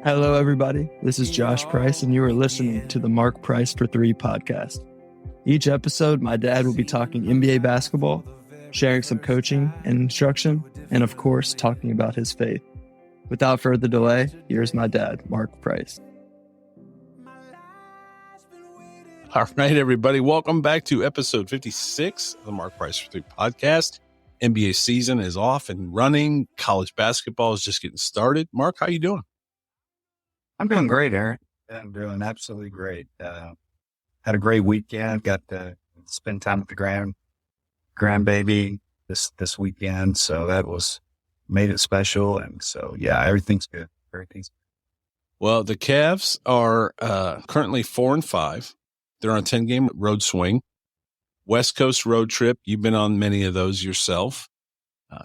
Hello, everybody. This is Josh Price, and you are listening to the Mark Price for 3 podcast. Each episode, my dad will be talking NBA basketball, sharing some coaching and instruction, and of course, talking about his faith. Without further delay, here's my dad, Mark Price. All right, everybody. Welcome back to episode 56 of the Mark Price for 3 podcast. NBA season is off and running. College basketball is just getting started. Mark, how you doing? I'm doing great, Aaron. I'm doing absolutely great. Had a great weekend. Got to spend time with the grandbaby this weekend, so that made it special. And so, yeah, everything's good. Well, the Cavs are currently 4-5. They're on a 10-game road swing. West Coast road trip. You've been on many of those yourself.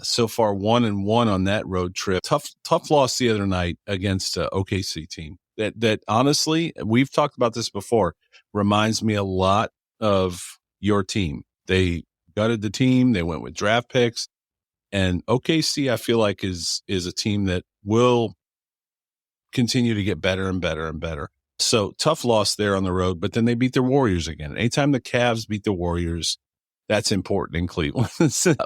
So far, 1-1 on that road trip. Tough loss the other night against OKC team. That honestly, we've talked about this before, reminds me a lot of your team. They gutted the team. They went with draft picks. And OKC, I feel like, is a team that will continue to get better and better and better. So tough loss there on the road, but then they beat the Warriors again. Anytime the Cavs beat the Warriors, that's important in Cleveland.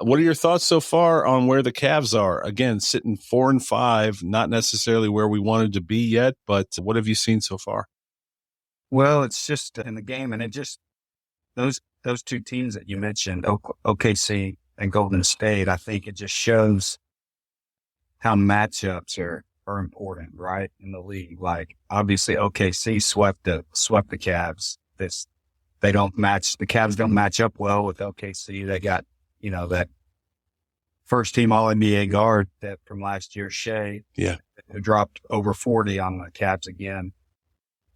What are your thoughts so far on where the Cavs are? Again, sitting 4-5, not necessarily where we wanted to be yet, but what have you seen so far? Well, it's just in the game, and it just those two teams that you mentioned, OKC and Golden State. I think it just shows how matchups are important, right, in the league. Like obviously, OKC swept the Cavs. The Cavs don't match up well with OKC. They got, that first team All NBA guard that from last year, Shea, who dropped over 40 on the Cavs again,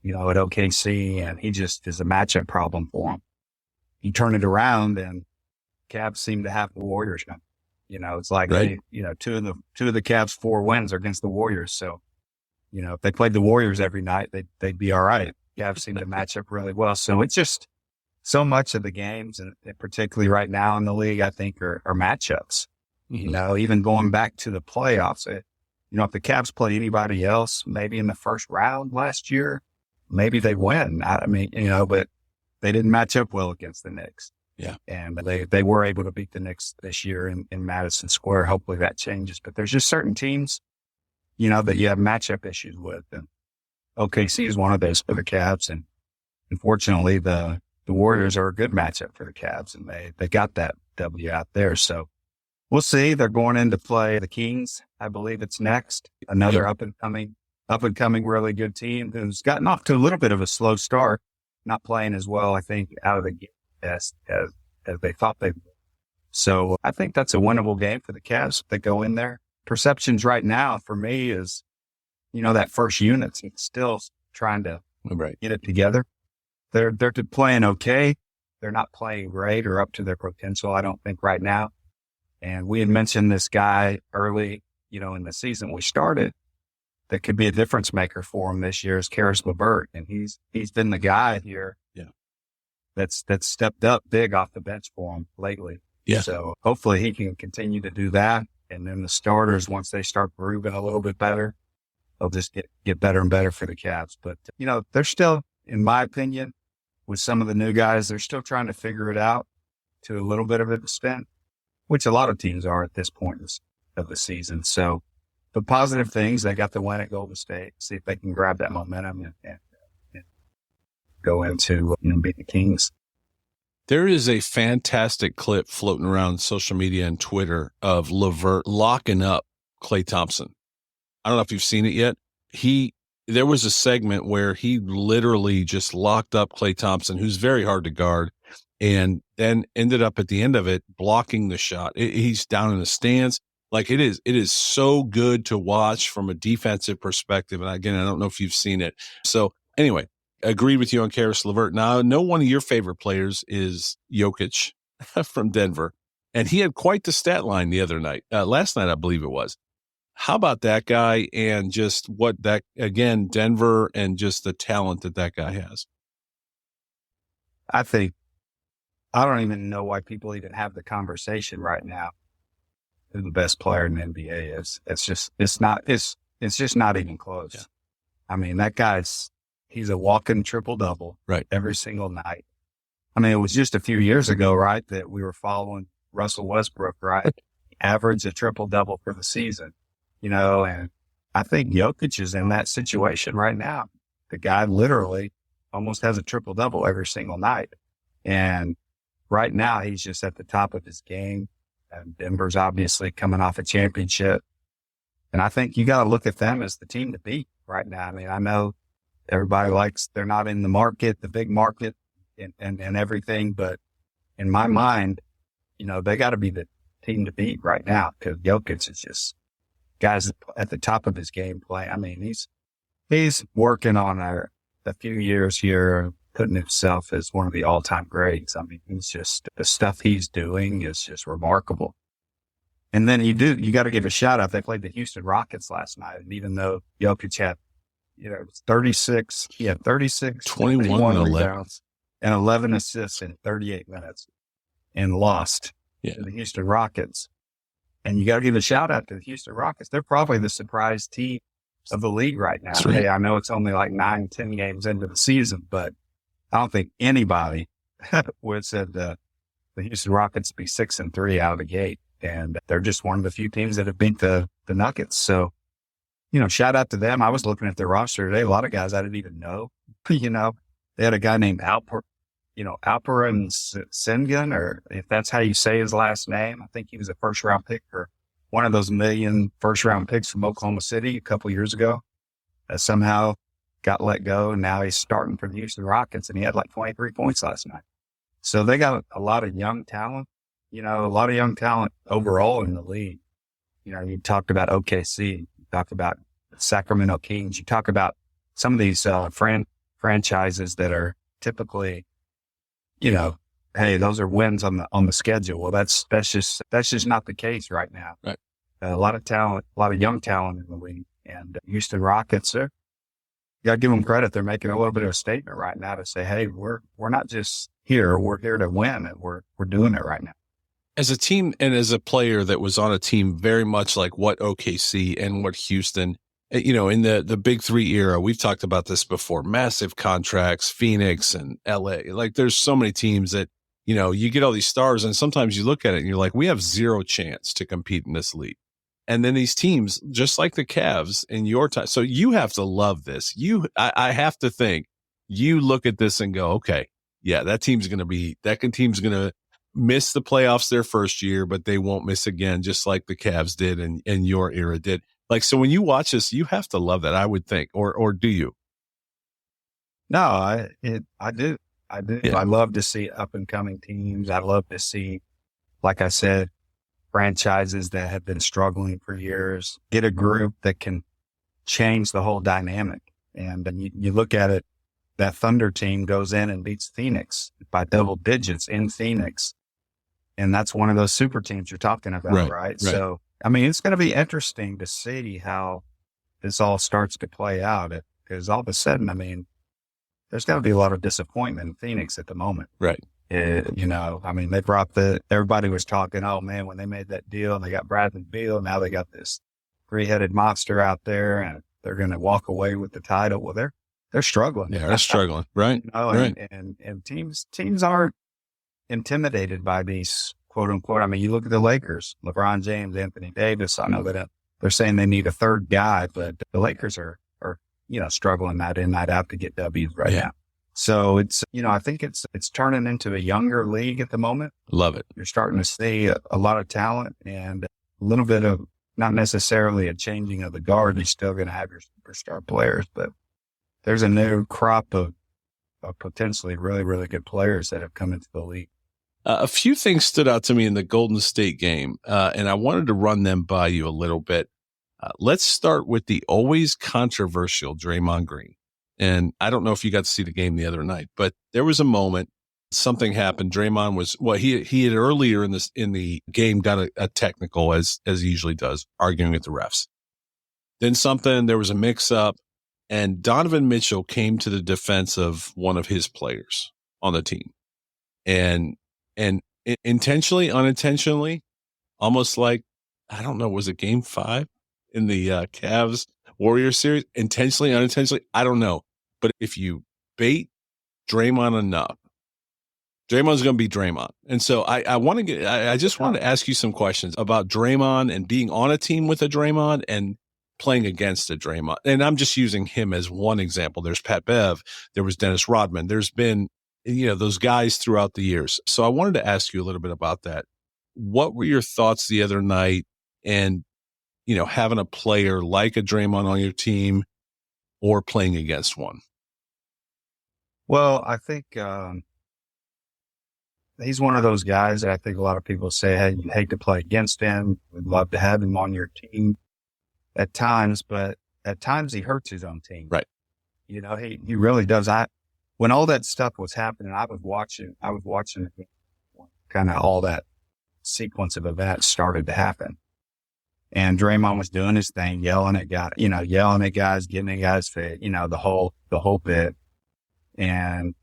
at OKC, and he just is a matchup problem for him. You turn it around and Cavs seem to have the Warriors now. It's like, right. Two of the Cavs' 4 wins are against the Warriors. So, if they played the Warriors every night, they'd be all right. Cavs seem to match up really well. So it's just so much of the games, and particularly right now in the league, I think are matchups. Mm-hmm. Even going back to the playoffs, if the Cavs play anybody else, maybe in the first round last year, maybe they win. But they didn't match up well against the Knicks. Yeah. And they were able to beat the Knicks this year in Madison Square. Hopefully that changes. But there's just certain teams, that you have matchup issues with. And OKC is one of those for the Cavs. And unfortunately, the Warriors are a good matchup for the Cavs, and they got that W out there. So we'll see. They're going in to play the Kings. I believe it's next. Another up and coming really good team who's gotten off to a little bit of a slow start, not playing as well, I think, out of the gate as they thought they would. So I think that's a winnable game for the Cavs if they go in there. Perceptions right now for me is, that first unit's still trying to get it together. They're playing okay. They're not playing great or up to their potential, I don't think, right now. And we had mentioned this guy early, in the season we started that could be a difference maker for him this year is Karis LeVert. And he's been the guy here that's stepped up big off the bench for him lately. Yeah. So hopefully he can continue to do that. And then the starters, once they start grooving a little bit better, they'll just get better and better for the Cavs. But, they're still, in my opinion, with some of the new guys, they're still trying to figure it out to a little bit of an extent, which a lot of teams are at this point of the season. So the positive things, they got the win at Golden State, see if they can grab that momentum and go into, beat the Kings. there is a fantastic clip floating around social media and Twitter of LeVert locking up Klay Thompson. I don't know if you've seen it yet. There was a segment where he literally just locked up Klay Thompson, who's very hard to guard, and then ended up at the end of it blocking the shot. He's down in the stands. Like it is so good to watch from a defensive perspective. And again, I don't know if you've seen it. So anyway, agreed with you on Karis LeVert. Now, I know one of your favorite players is Jokic from Denver, and he had quite the stat line the other night. Last night, I believe it was. How about that guy and just what that, again, Denver and just the talent that guy has? I don't even know why people even have the conversation right now who the best player in the NBA is. It's It's just not even close. Yeah. I mean, he's a walking triple-double Right. every single night. I mean, it was just a few years ago, right, that we were following Russell Westbrook, right? Average a triple-double for the season, and I think Jokic is in that situation right now. The guy literally almost has a triple-double every single night. And right now, he's just at the top of his game. And Denver's obviously coming off a championship. And I think you got to look at them as the team to beat right now. I mean, I know everybody they're not in the market, the big market and everything. But in my mind, they got to be the team to beat right now because Jokic is just guys at the top of his game play. I mean, he's working on a few years here, putting himself as one of the all-time greats. I mean, the stuff he's doing is just remarkable. And then you got to give a shout out. They played the Houston Rockets last night. And even though Jokic had, 36, 21 rebounds and 11 assists in 38 minutes and lost to the Houston Rockets. And you got to give a shout out to the Houston Rockets. They're probably the surprise team of the league right now. Right. Hey, I know it's only like 9-10 games into the season, but I don't think anybody would have said the Houston Rockets be 6-3 out of the gate. And they're just one of the few teams that have beat the Nuggets. So, shout out to them. I was looking at their roster today. A lot of guys I didn't even know. They had a guy named Alperen Sengun, or if that's how you say his last name. I think he was a first-round pick or one of those million first-round picks from Oklahoma City a couple years ago that somehow got let go, and now he's starting for the Houston Rockets, and he had like 23 points last night. So they got a lot of young talent, a lot of young talent overall in the league. You talked about OKC, you talked about Sacramento Kings, you talk about some of these franchises that are typically, hey, those are wins on the schedule. Well, that's just not the case right now. Right. A lot of talent, a lot of young talent in the league, and Houston Rockets are. You got to give them credit. They're making a little bit of a statement right now to say, hey, we're not just here. We're here to win, and we're doing it right now. As a team and as a player that was on a team very much like what OKC and what Houston, in the Big Three era, we've talked about this before, massive contracts, Phoenix and LA. Like there's so many teams that, you get all these stars and sometimes you look at it and you're like, we have zero chance to compete in this league. And then these teams, just like the Cavs in your time. So you have to love this. I have to think you look at this and go, okay, yeah, that team's going to miss the playoffs their first year, but they won't miss again, just like the Cavs did and your era did. Like, so when you watch this, you have to love that, I would think, or do you? No, I do. Yeah. I love to see up and coming teams. I love to see, like I said, franchises that have been struggling for years, get a group that can change the whole dynamic. And you look at it, that Thunder team goes in and beats Phoenix by double digits in Phoenix. And that's one of those super teams you're talking about, right? So, I mean, it's going to be interesting to see how this all starts to play out because all of a sudden, I mean, there's got to be a lot of disappointment in Phoenix at the moment. Right. I mean, everybody was talking, oh man, when they made that deal and they got Bradley Beal, now they got this three-headed monster out there and they're going to walk away with the title. Well, they're struggling. Yeah, they're struggling. Right. Right. And teams aren't intimidated by these quote unquote. I mean, you look at the Lakers, LeBron James, Anthony Davis. I know that they're saying they need a third guy, but the Lakers are struggling night in, night out to get W's right now. So it's, I think it's turning into a younger league at the moment. Love it. You're starting to see a lot of talent and a little bit of not necessarily a changing of the guard. You're still going to have your superstar players, but there's a new crop of potentially really, really good players that have come into the league. A few things stood out to me in the Golden State game, and I wanted to run them by you a little bit. Let's start with the always controversial Draymond Green. And I don't know if you got to see the game the other night, but there was a moment, something happened. Draymond he had earlier in the game got a technical as he usually does, arguing with the refs. Then there was a mix up and Donovan Mitchell came to the defense of one of his players on the team and intentionally, unintentionally, almost like, I don't know, was it game 5 in the Cavs Warrior series, intentionally, unintentionally, I don't know. But if you bait Draymond enough, Draymond's going to be Draymond. And so I just want to ask you some questions about Draymond and being on a team with a Draymond and playing against a Draymond. And I'm just using him as one example. There's Pat Bev. There was Dennis Rodman. There's been, those guys throughout the years. So I wanted to ask you a little bit about that. What were your thoughts the other night and, having a player like a Draymond on your team or playing against one? Well, I think, he's one of those guys that I think a lot of people say, hey, you'd hate to play against him. Would love to have him on your team at times, but at times he hurts his own team. Right. He really does. When all that stuff was happening, I was watching kind of all that sequence of events started to happen. And Draymond was doing his thing, yelling at guys, getting in guys fit, the whole bit. And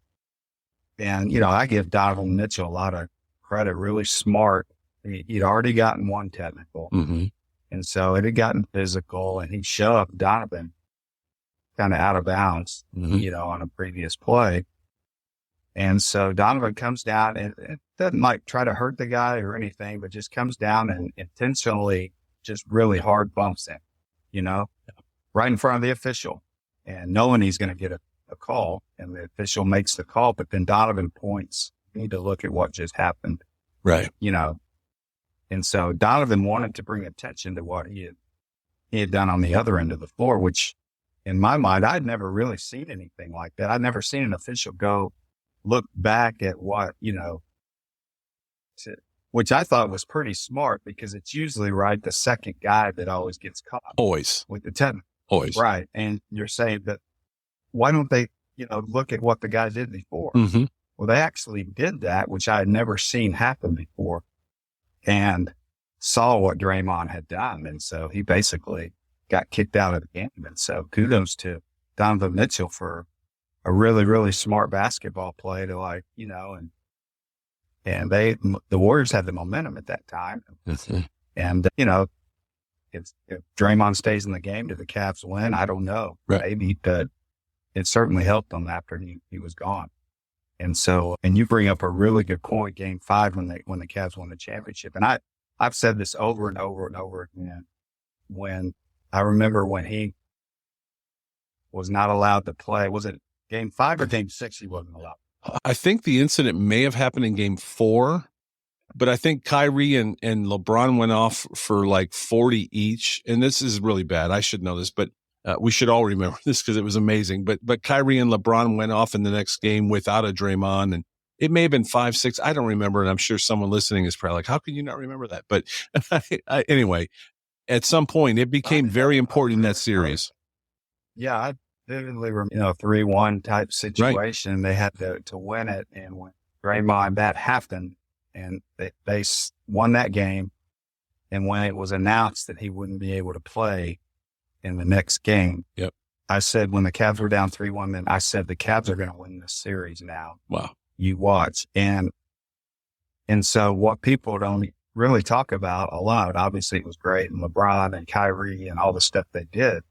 I give Donovan Mitchell a lot of credit, really smart. He'd already gotten one technical. Mm-hmm. And so it had gotten physical, and he shoved Donovan kind of out of bounds, mm-hmm. On a previous play. And so Donovan comes down and it doesn't try to hurt the guy or anything, but just comes down and intentionally just really hard bumps him, right in front of the official, and knowing he's going to get a call, and the official makes the call, but then Donovan points, you need to look at what just happened. Right. And so Donovan wanted to bring attention to what he had done on the other end of the floor, which in my mind, I'd never really seen anything like that. I'd never seen an official go look back at what, which I thought was pretty smart, because it's usually the second guy that always gets caught. Always. With the 10. Always. Right. And you're saying that, why don't they, look at what the guy did before? Mm-hmm. Well, they actually did that, which I had never seen happen before, and saw what Draymond had done. And so he basically got kicked out of the game. And so kudos to Donovan Mitchell for a really, really smart basketball play to and the Warriors had the momentum at that time. Mm-hmm. And, if Draymond stays in the game, do the Cavs win? I don't know. Right. Maybe, but it certainly helped them after he was gone. And so, and you bring up a really good point, Game 5, when the Cavs won the championship. And I've said this over and over and over again. When I remember when he was not allowed to play, was it Game 5 or Game 6? He wasn't allowed. I think the incident may have happened in Game 4, but I think Kyrie and LeBron went off for 40 each. And this is really bad. I should know this, but we should all remember this because it was amazing. But Kyrie and LeBron went off in the next game without a Draymond, and it may have been 5-6. I don't remember, and I'm sure someone listening is probably like, "How can you not remember that?" But anyway, at some point, it became very important in that series. Yeah, I vividly remember 3-1 type situation. Right. They had to win it, and when Draymond that happened, and they won that game. And when it was announced that he wouldn't be able to play in the next game, yep, I said, when the Cavs were down 3-1, then I said, the Cavs are going to win this series now. Wow. You watch. And so what people don't really talk about a lot, obviously it was great, and LeBron and Kyrie and all the stuff they did.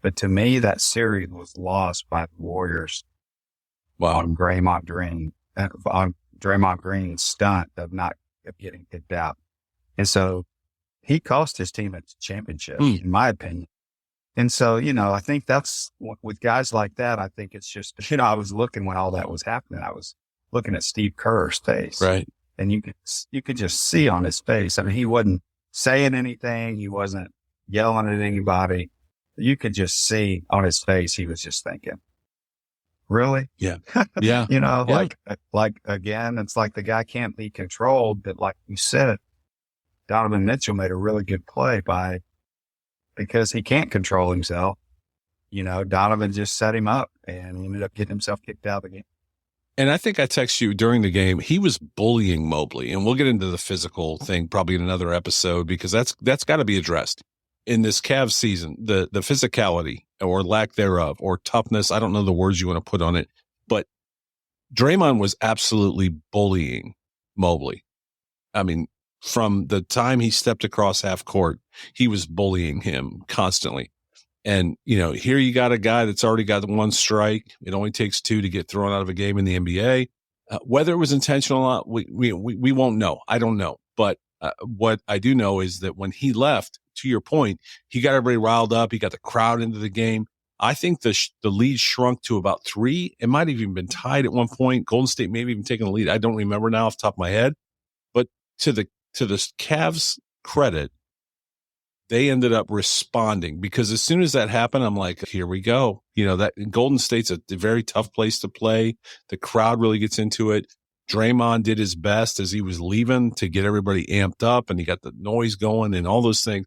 But to me, that series was lost by the Warriors. Wow. On Draymond Green's stunt of getting kicked out. And so he cost his team a championship, in my opinion. And so, I think that's with guys like that, I think it's just, I was looking when all that was happening, I was looking at Steve Kerr's face. Right. And you could just see on his face. I mean, he wasn't saying anything. He wasn't yelling at anybody. You could just see on his face, he was just thinking, really? Yeah. Yeah. Like again, it's like the guy can't be controlled, but like you said, Donovan Mitchell made a really good play because he can't control himself. Donovan just set him up, and he ended up getting himself kicked out of the game. And I think I texted you during the game, he was bullying Mobley, and we'll get into the physical thing probably in another episode, because that's got to be addressed in this Cavs season, the physicality or lack thereof, or toughness. I don't know the words you want to put on it, but Draymond was absolutely bullying Mobley. I mean, from the time he stepped across half court, he was bullying him constantly. And, here you got a guy that's already got the one strike. It only takes 2 to get thrown out of a game in the NBA. Whether it was intentional or not, we won't know. I don't know. But what I do know is that when he left, to your point, he got everybody riled up. He got the crowd into the game. I think the lead shrunk to about 3. It might have even been tied at one point. Golden State maybe even taking the lead. I don't remember now off the top of my head. But to the Cavs' credit, they ended up responding, because as soon as that happened, I'm like, here we go. That Golden State's a very tough place to play. The crowd really gets into it. Draymond did his best as he was leaving to get everybody amped up, and he got the noise going and all those things.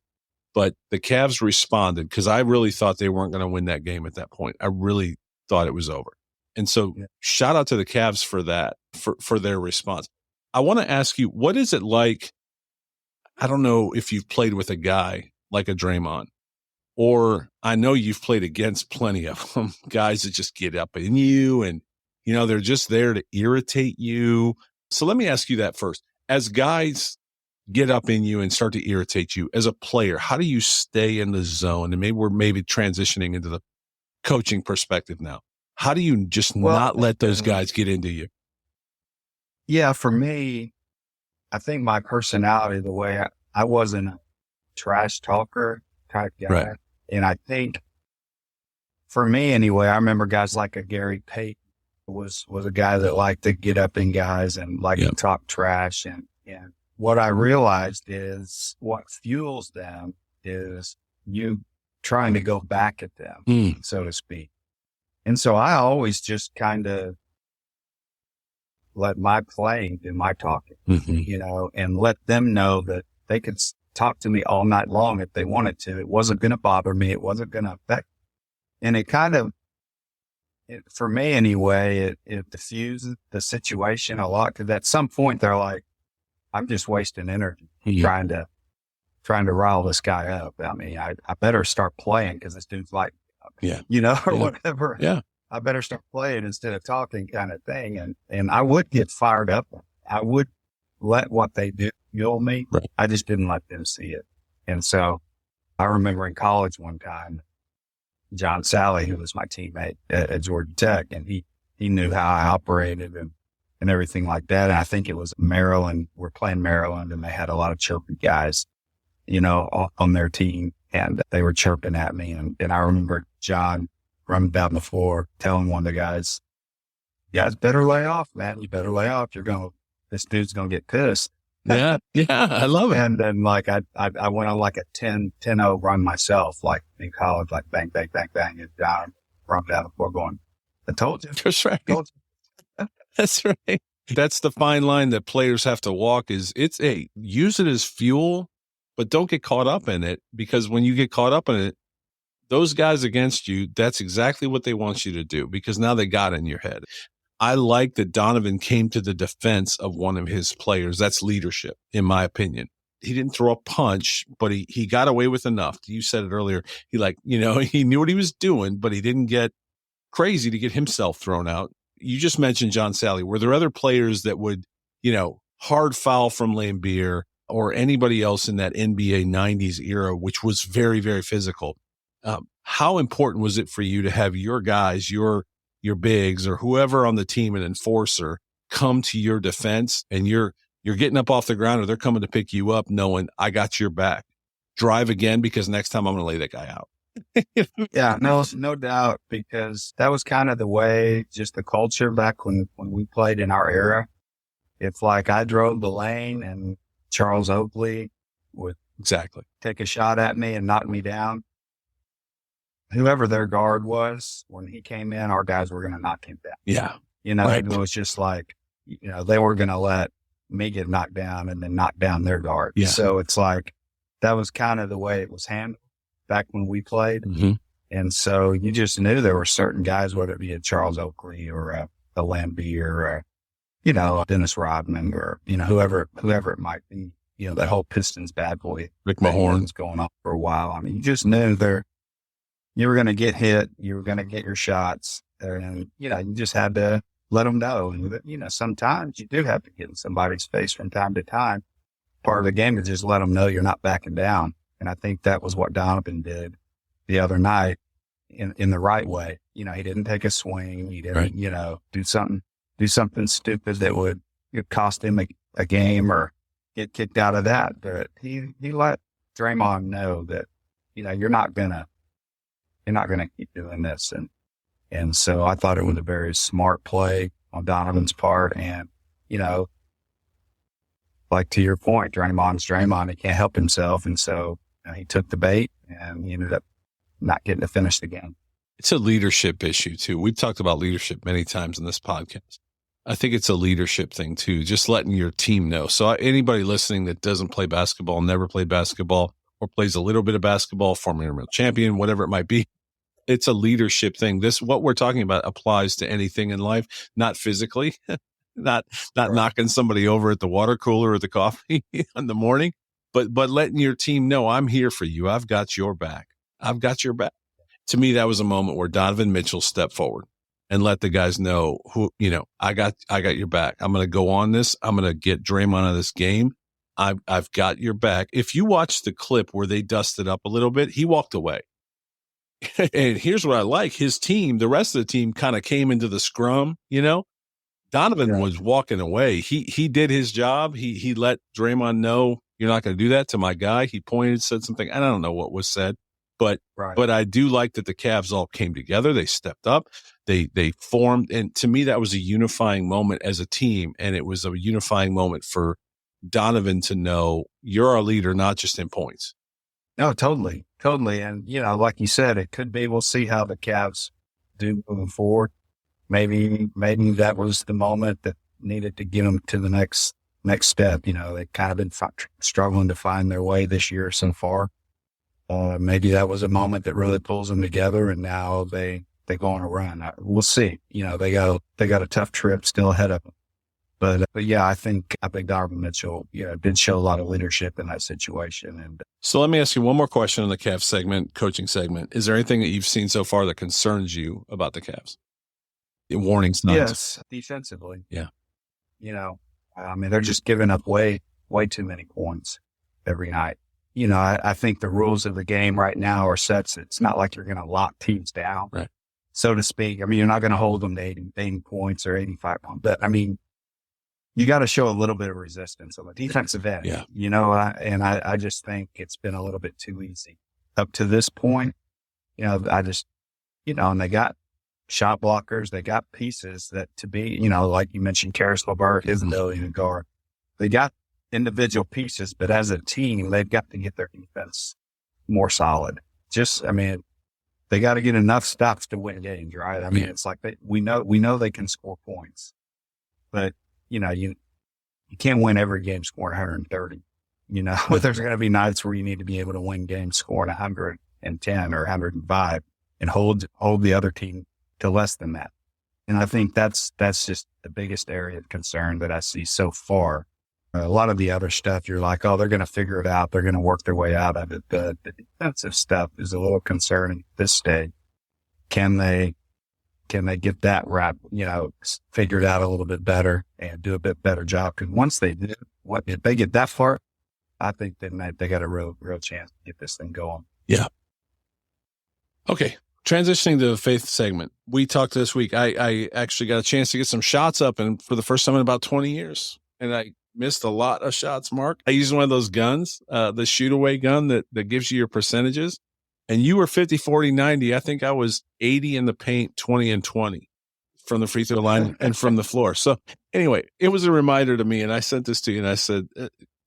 But the Cavs responded, because I really thought they weren't going to win that game at that point. I really thought it was over. And so shout out to the Cavs for that, for their response. I want to ask you, what is it like? I don't know if you've played with a guy like a Draymond, or I know you've played against plenty of them, guys that just get up in you and, they're just there to irritate you. So let me ask you that first. As guys get up in you and start to irritate you as a player, how do you stay in the zone? And maybe we're transitioning into the coaching perspective now. How do you just not let those guys get into you? Yeah, for me, I think my personality, the way I wasn't a trash talker type guy. Right. And I think for me anyway, I remember guys like a Gary Payton was a guy that liked to get up in guys and liked to talk trash. And what I realized is what fuels them is you trying to go back at them, so to speak. And so I always just kind of let my playing do my talking, and let them know that they could talk to me all night long if they wanted to. It wasn't going to bother me. It wasn't going to affect. And it kind of, for me anyway, it diffuses the situation a lot. Because at some point they're like, I'm just wasting energy trying to rile this guy up. I mean, I better start playing because this dude's like, or whatever. Yeah. I better start playing instead of talking, kind of thing. And I would get fired up. I would let what they do fuel me. Right. I just didn't let them see it. And so I remember in college one time, John Sally, who was my teammate at Georgia Tech, and he knew how I operated and everything like that. And I think it was Maryland. We're playing Maryland, and they had a lot of chirpy guys, on their team, and they were chirping at me. And I remember John running down the floor, telling one of the guys, "You guys better lay off, man. You better lay off. This dude's going to get pissed." Yeah. I love it. And then I went on like a 10-0 run myself, like in college, like bang, bang, bang, bang, and down, run down the floor going, "I told you." That's right. That's right. That's the fine line that players have to walk use it as fuel, but don't get caught up in it, because when you get caught up in it, those guys against you, that's exactly what they want you to do, because now they got in your head. I like that Donovan came to the defense of one of his players. That's leadership, in my opinion. He didn't throw a punch, but he got away with enough. You said it earlier. He he knew what he was doing, but he didn't get crazy to get himself thrown out. You just mentioned John Sally. Were there other players that would, hard foul from Lambeer or anybody else in that NBA 90s era, which was very, very physical? How important was it for you to have your guys, your bigs or whoever on the team, an enforcer, come to your defense, and you're getting up off the ground, or they're coming to pick you up knowing I got your back? Drive again, because next time I'm going to lay that guy out. Yeah, no doubt, because that was kind of the way, just the culture back when we played in our era. It's like I drove the lane and Charles Oakley would take a shot at me and knock me down. Whoever their guard was, when he came in, our guys were going to knock him down. Yeah. Right. It was just like, they were going to let me get knocked down and then knock down their guard. Yeah. So it's like, that was kind of the way it was handled back when we played. Mm-hmm. And so you just knew there were certain guys, whether it be a Charles Oakley or a Lambeer or, Dennis Rodman or, whoever it might be, that whole Pistons bad boy. Rick Mahorn was going on for a while. I mean, you just knew you were going to get hit. You were going to get your shots, and, you just had to let them know. And, sometimes you do have to get in somebody's face from time to time. Part of the game is just let them know you're not backing down. And I think that was what Donovan did the other night in the right way. You know, he didn't take a swing. He didn't, Right. you know, do something stupid that would cost him a game or get kicked out of that. But he let Draymond know that, you know, you're not gonna keep doing this. And so I thought it was a very smart play on Donovan's part. And, you know, like to your point, Draymond's Draymond, he can't help himself. And so he took the bait and he ended up not getting to finish the game. It's a leadership issue too. We've talked about leadership many times in this podcast. I think it's a leadership thing too, just letting your team know. So anybody listening that doesn't play basketball, never played basketball, or plays a little bit of basketball, former intramural champion, whatever it might be, it's a leadership thing. What we're talking about applies to anything in life, not physically, not Right. knocking somebody over at the water cooler or the coffee in the morning, but letting your team know, I'm here for you. I've got your back. I've got your back. To me, that was a moment where Donovan Mitchell stepped forward and let the guys know, who, you know, I got your back. I'm going to go on this. I'm going to get Draymond out of this game. I've got your back. If you watch the clip where they dusted up a little bit, he walked away. And here's what I like. His team, the rest of the team kind of came into the scrum, you know. Donovan was walking away. He did his job. He let Draymond know, you're not going to do that to my guy. He pointed, said something. I don't know what was said, but I do like that the Cavs all came together. They stepped up. They formed, and to me, that was a unifying moment as a team, and it was a unifying moment for Donovan to know you're our leader, not just in points. No, totally. And, you know, like you said, it could be, we'll see how the Cavs do moving forward. Maybe that was the moment that needed to get them to the next step. You know, they've kind of been struggling to find their way this year so far. Maybe that was a moment that really pulls them together, and now they go on a run. We'll see. You know, they got a tough trip still ahead of them. But yeah, I think Donovan Mitchell, did show a lot of leadership in that situation. And so let me ask you one more question on the Cavs segment, coaching segment. Is there anything that you've seen so far that concerns you about the Cavs? Warning signs. Yes, defensively. Yeah. You know, I mean, they're just giving up way too many points every night. You know, I think the rules of the game right now are such that it's not like you're going to lock teams down, right, so to speak. I mean, you're not going to hold them to 80 points or 85 points. But, I mean, you got to show a little bit of resistance on the defensive end. Yeah. You know, I just think it's been a little bit too easy up to this point. You know, and they got shot blockers. They got pieces that to be, you know, like you mentioned, Karis LeVert, his ability to guard. They got individual pieces, but as a team, they've got to get their defense more solid. They got to get enough stops to win games, right? I mean, it's like we know they can score points, but you know, you can't win every game scoring 130. You know, there's going to be nights where you need to be able to win games scoring 110 or 105 and hold the other team to less than that. And I think that's just the biggest area of concern that I see so far. A lot of the other stuff, you're like, oh, they're going to figure it out. They're going to work their way out of it. But the defensive stuff is a little concerning at this stage. Can they get that figured out a little bit better and do a bit better job? Because once they do, if they get that far, I think then they got a real chance to get this thing going. Yeah. Okay. Transitioning to the faith segment, we talked this week. I actually got a chance to get some shots up, and for the first time in about 20 years, and I missed a lot of shots, Mark. I used one of those guns, the shoot away gun that gives you your percentages. And you were 50, 40, 90. I think I was 80 in the paint, 20 and 20 from the free throw line and from the floor. So anyway, it was a reminder to me. And I sent this to you and I said,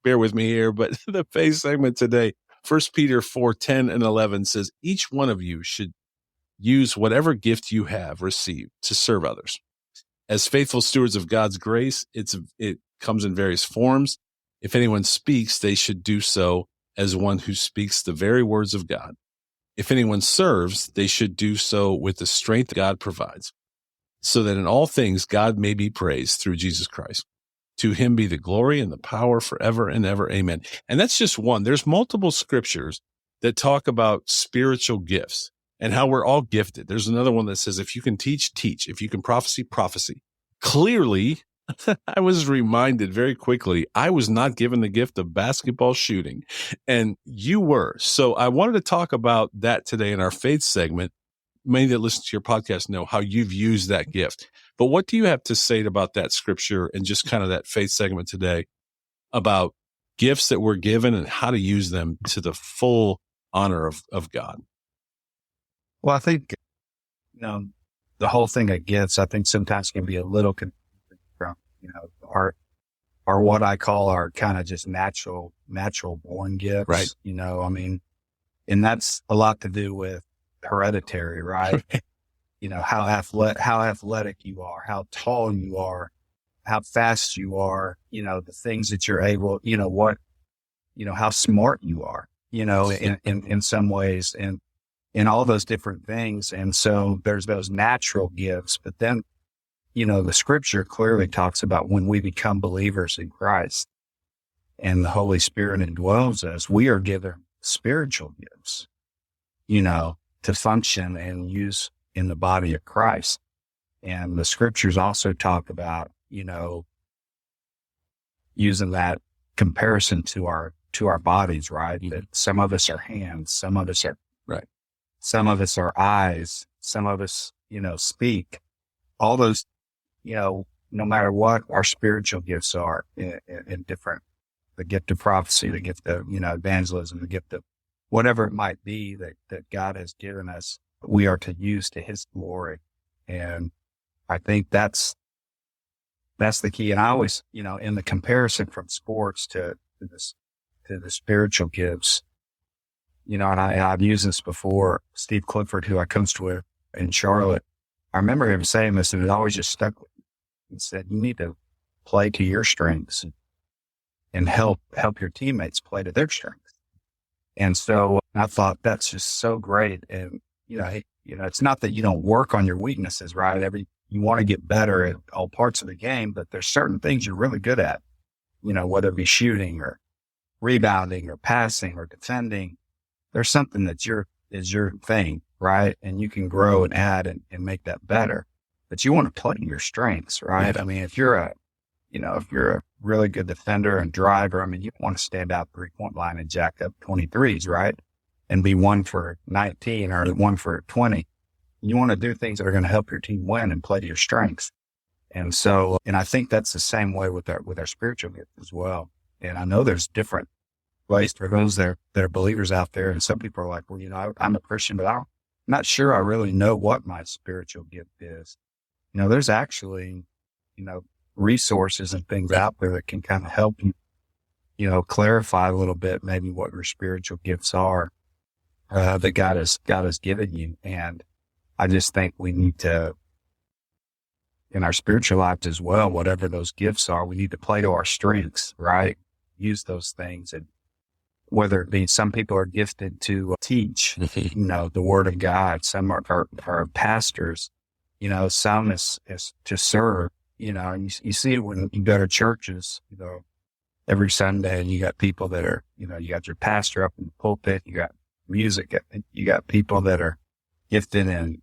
bear with me here. But the faith segment today, 1 Peter 4:10 and 11 says, each one of you should use whatever gift you have received to serve others. As faithful stewards of God's grace, it comes in various forms. If anyone speaks, they should do so as one who speaks the very words of God. If anyone serves, they should do so with the strength God provides, so that in all things God may be praised through Jesus Christ. To him be the glory and the power forever and ever. Amen. And that's just one. There's multiple scriptures that talk about spiritual gifts and how we're all gifted. There's another one that says, if you can teach, teach. If you can prophecy, prophecy. Clearly, I was reminded very quickly, I was not given the gift of basketball shooting, and you were. So I wanted to talk about that today in our faith segment. Many that listen to your podcast know how you've used that gift. But what do you have to say about that scripture and just kind of that faith segment today about gifts that we're given and how to use them to the full honor of God? Well, I think, the whole thing of gifts, I think sometimes can be a little confusing from, our what I call our kind of just natural born gifts. Right. And that's a lot to do with hereditary, right? How athletic you are, how tall you are, how fast you are, the things that you're able, how smart you are, in some ways, and in all those different things. And so there's those natural gifts, but then, the scripture clearly talks about when we become believers in Christ and the Holy Spirit indwells us, we are given spiritual gifts, to function and use in the body of Christ. And the scriptures also talk about, using that comparison to our bodies, right? That some of us are hands, some of us are, right. Some of us are eyes, some of us, speak. All those, no matter what our spiritual gifts are in different, the gift of prophecy, the gift of, evangelism, the gift of whatever it might be that God has given us, we are to use to his glory. And I think that's the key. And I always, in the comparison from sports to the spiritual gifts, and I've used this before. Steve Clifford, who I coached with in Charlotte, I remember him saying this, and it always just stuck with me. He said, you need to play to your strengths and help your teammates play to their strengths. And so I thought that's just so great. And, it's not that you don't work on your weaknesses, right? You want to get better at all parts of the game, but there's certain things you're really good at, whether it be shooting or rebounding or passing or defending. There's something that is your thing, right? And you can grow and add and make that better, but you want to play to your strengths, right? Yeah. I mean, if you're a really good defender and driver, you want to stand out 3-point line and jack up 23s, right? And be 1 for 19 or 1 for 20. You want to do things that are going to help your team win and play to your strengths. And so, and I think that's the same way with our spiritual gift as well. And I know there's different ways for those that are believers out there. And some people are like, well, I'm a Christian, but I'm not sure I really know what my spiritual gift is. There's actually, resources and things out there that can kind of help you, clarify a little bit, maybe what your spiritual gifts are, that God has given you. And I just think we need to, in our spiritual lives as well, whatever those gifts are, we need to play to our strengths, right? Use those things. And whether it be some people are gifted to teach, the word of God, some are pastors, some is to serve, and you see it when you go to churches, every Sunday, and you got people that are, you got your pastor up in the pulpit, you got music, you got people that are gifted in,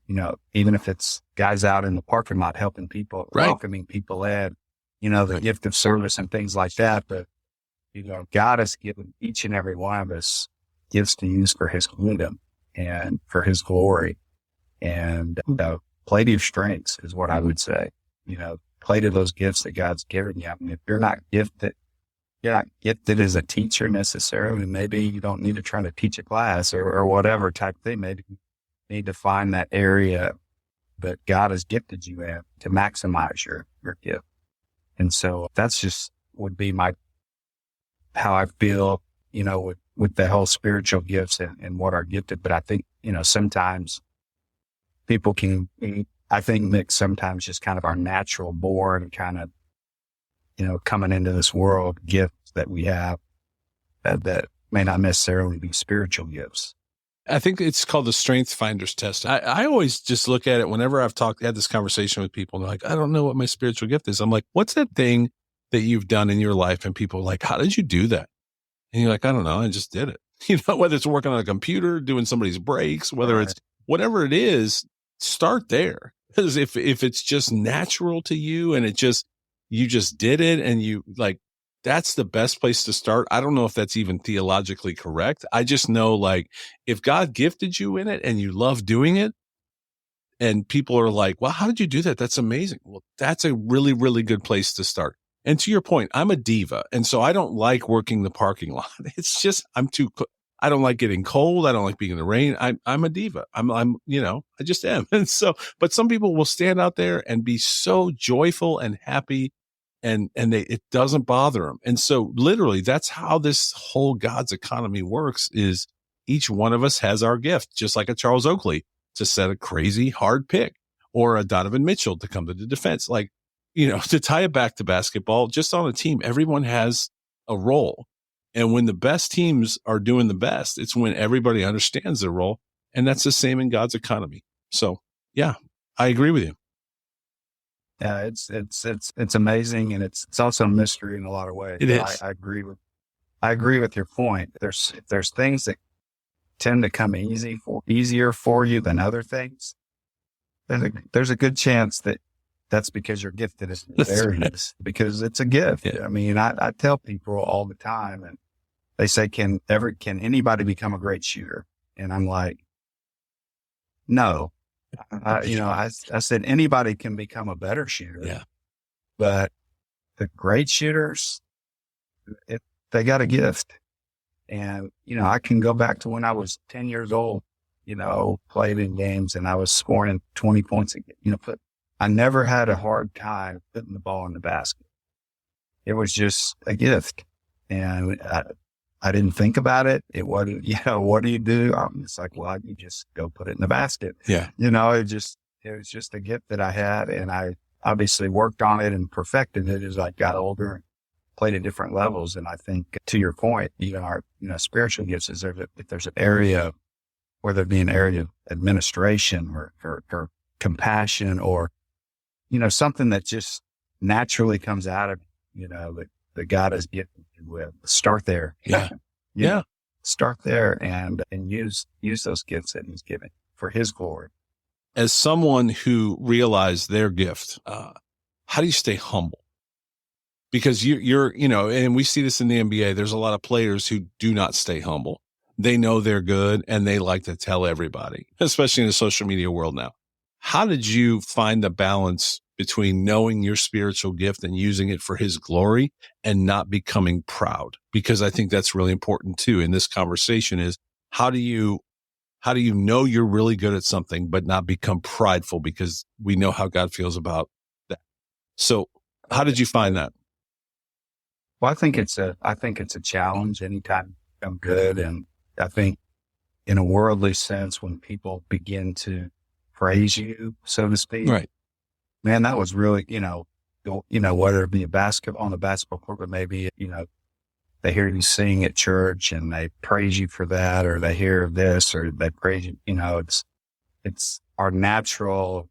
even if it's guys out in the parking lot helping people, right, welcoming people in, the gift of service and things like that. But, God has given each and every one of us gifts to use for his kingdom and for his glory. And, play to your strengths is what I would say, play to those gifts that God's given you. If you're not gifted as a teacher necessarily, maybe you don't need to try to teach a class or whatever type thing. Maybe you need to find that area that God has gifted you in to maximize your gift. And so that's just would be how I feel, with the whole spiritual gifts and what are gifted. But I think, sometimes people can, I think, mix sometimes just kind of our natural born kind of, coming into this world gifts that we have that may not necessarily be spiritual gifts. I think it's called the Strength Finders Test. I always just look at it whenever I've had this conversation with people and they're like, I don't know what my spiritual gift is. I'm like, what's that thing that you've done in your life? And people are like, how did you do that? And you're like, I don't know. I just did it. Whether it's working on a computer, doing somebody's brakes, whether it's whatever it is, start there. Because if it's just natural to you and it just, you just did it, and you like, that's the best place to start. I don't know if that's even theologically correct. I just know, like, if God gifted you in it and you love doing it, and people are like, well, how did you do that? That's amazing. Well, that's a really, really good place to start. And to your point, I'm a diva. And so I don't like working the parking lot. It's just, I don't like getting cold. I don't like being in the rain. I'm a diva. I'm, you know, I just am. And so, but some people will stand out there and be so joyful and happy, and it doesn't bother them. And so literally that's how this whole God's economy works, is each one of us has our gift, just like a Charles Oakley to set a crazy hard pick, or a Donovan Mitchell to come to the defense. Like, you know, to tie it back to basketball, just on a team, everyone has a role. And when the best teams are doing the best, it's when everybody understands their role. And that's the same in God's economy. So yeah, I agree with you. Yeah, it's amazing, and it's also a mystery in a lot of ways. It is. I agree with your point. There's things that tend to come easier for you than other things. There's a good chance that's because you're gifted in these areas, because it's a gift. Yeah. I mean, I tell people all the time, and they say, can anybody become a great shooter? And I'm like, no. I said anybody can become a better shooter. Yeah. But the great shooters, they got a gift. And, you know, I can go back to when I was 10 years old, you know, played in games, and I was scoring 20 points a game, you know, but I never had a hard time putting the ball in the basket. It was just a gift. And I didn't think about it. It wasn't, you know, what do you do? It's like, well, you just go put it in the basket. Yeah. You know, it was just a gift that I had, and I obviously worked on it and perfected it as I got older and played at different levels. And I think, to your point, even our, you know, spiritual gifts, is if there's an area, whether it be an area of administration or compassion, or, you know, something that just naturally comes out of, you know, that God has gifted you with, start there. Yeah. Yeah. Start there and use those gifts that He's given for His glory. As someone who realized their gift, how do you stay humble? Because you're, you know, and we see this in the NBA, there's a lot of players who do not stay humble. They know they're good, and they like to tell everybody, especially in the social media world now. How did you find the balance between knowing your spiritual gift and using it for His glory, and not becoming proud? Because I think that's really important too in this conversation, is how do you know you're really good at something, but not become prideful, because we know how God feels about that. So how did you find that? Well, I think it's a challenge anytime you become good. And I think in a worldly sense, when people begin to praise you, so to speak, Right. Man, that was really, you know, whether it be on the basketball court, but maybe, you know, they hear you sing at church and they praise you for that, or they hear this, or they praise you, you know, it's our natural,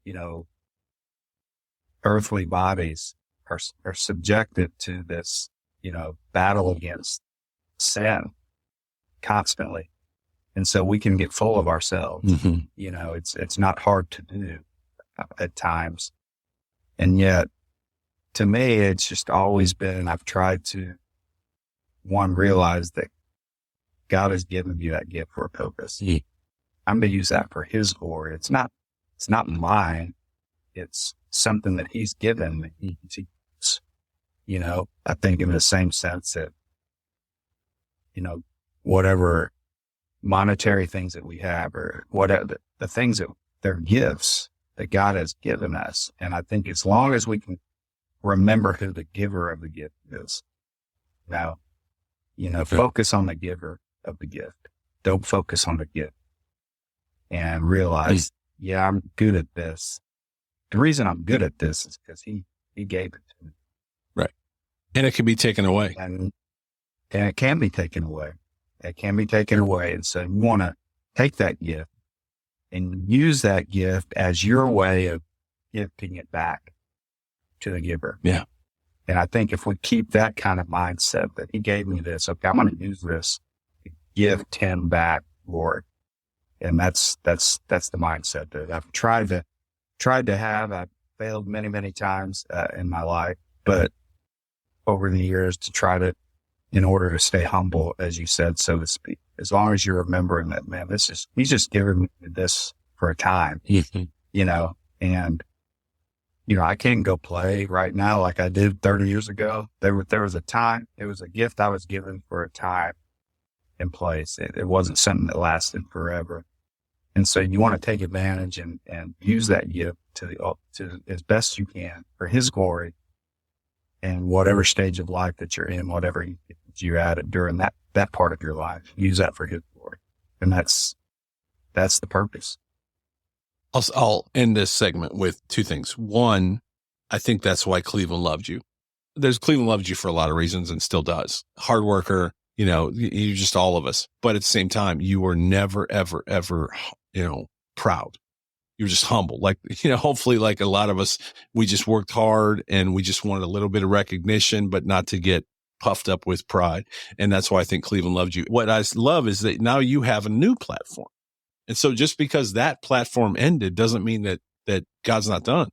you know, earthly bodies are subjected to this, you know, battle against sin constantly. And so we can get full of ourselves. Mm-hmm. You know, it's not hard to do at times. And yet, to me, it's just always been, I've tried to, one, realize that God has given you that gift for a purpose. Mm-hmm. I'm going to use that for His glory. It's not mine. It's something that He's given that He can use. You know, I think in the same sense that, you know, whatever monetary things that we have, or whatever the things that they're gifts that God has given us. And I think as long as we can remember who the giver of the gift is, now, you know, focus on the giver of the gift. Don't focus on the gift. And realize, yeah, I'm good at this. The reason I'm good at this is because he gave it to me. Right. And it can be taken away. And it can be taken away. It can be taken away. And so you want to take that gift and use that gift as your way of gifting it back to the giver. Yeah. And I think if we keep that kind of mindset that He gave me this, okay, I'm going to use this to gift Him back, Lord. And that's the mindset that I've tried to have. failed many, many times in my life, but over the years in order to stay humble, as you said, so to speak, as long as you're remembering that, man, he's just giving me this for a time, you know, and, you know, I can't go play right now like I did 30 years ago. There was a time, it was a gift I was given for a time and place. It wasn't something that lasted forever. And so you want to take advantage and use that gift to as best you can for his glory and whatever stage of life that you're in, whatever you're at during that part of your life, use that for his glory. And that's the purpose. I'll end this segment with two things. One, I think that's why Cleveland loved you. Cleveland loved you for a lot of reasons and still does. Hard worker, you know, you're just all of us. But at the same time, you were never, ever, ever, you know, proud. You're just humble. Like, you know, hopefully like a lot of us, we just worked hard and we just wanted a little bit of recognition, but not to get puffed up with pride. And that's why I think Cleveland loved you. What I love is that now you have a new platform. And so just because that platform ended doesn't mean that God's not done.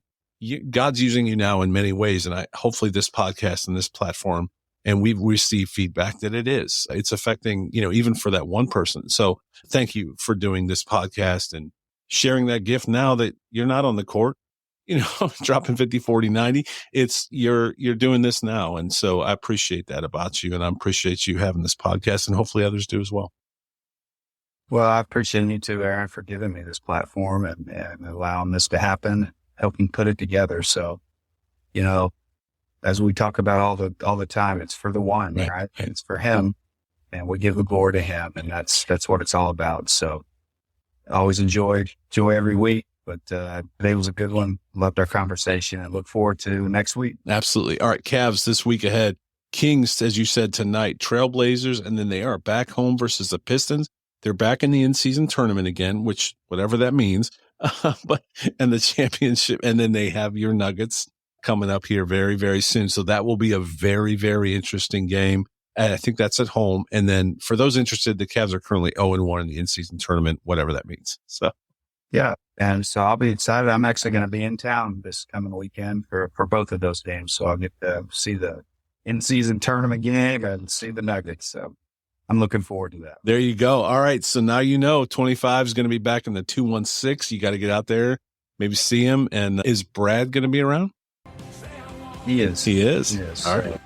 God's using you now in many ways. And hopefully this podcast and this platform, and we've received feedback that it's affecting, you know, even for that one person. So thank you for doing this podcast and sharing that gift now that you're not on the court, you know, dropping 50, 40, 90. You're doing this now. And so I appreciate that about you. And I appreciate you having this podcast, and hopefully others do as well. Well, I appreciate you too, Aaron, for giving me this platform and allowing this to happen, helping put it together. So, you know, as we talk about all the time, it's for the one, right? It's for him, and we give the glory to him, and that's what it's all about. So I always enjoy every week, but today was a good one. Loved our conversation and look forward to next week. Absolutely. All right, Cavs this week ahead. Kings, as you said tonight, Trailblazers, and then they are back home versus the Pistons. They're back in the in-season tournament again, which whatever that means, and the championship. And then they have your Nuggets coming up here very, very soon. So that will be a very, very interesting game. And I think that's at home. And then for those interested, the Cavs are currently 0-1 in the in-season tournament, whatever that means. So, yeah. And so I'll be excited. I'm actually going to be in town this coming weekend for both of those games. So I'll get to see the in-season tournament game and see the Nuggets. So I'm looking forward to that. There you go. All right. So now you know 25 is going to be back in the 216. You got to get out there, maybe see him. And is Brad going to be around? He is. Yes. All right.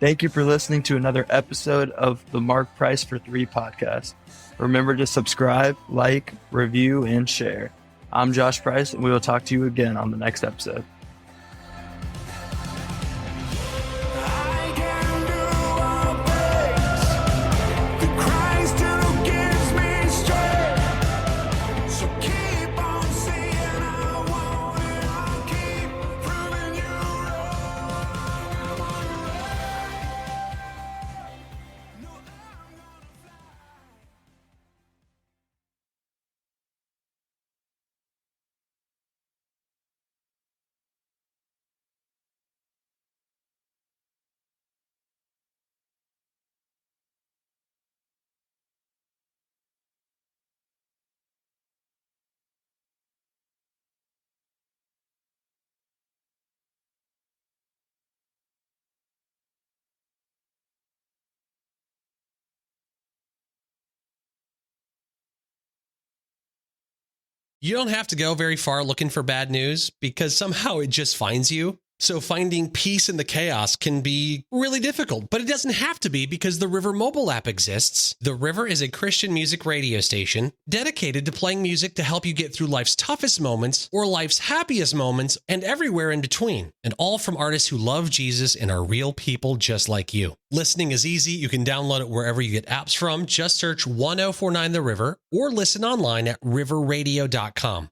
Thank you for listening to another episode of the Mark Price for 3 podcast. Remember to subscribe, like, review, and share. I'm Josh Price, and we will talk to you again on the next episode. You don't have to go very far looking for bad news because somehow it just finds you. So finding peace in the chaos can be really difficult, but it doesn't have to be because the River mobile app exists. The River is a Christian music radio station dedicated to playing music to help you get through life's toughest moments or life's happiest moments and everywhere in between. And all from artists who love Jesus and are real people just like you. Listening is easy. You can download it wherever you get apps from. Just search 1049 The River or listen online at riverradio.com.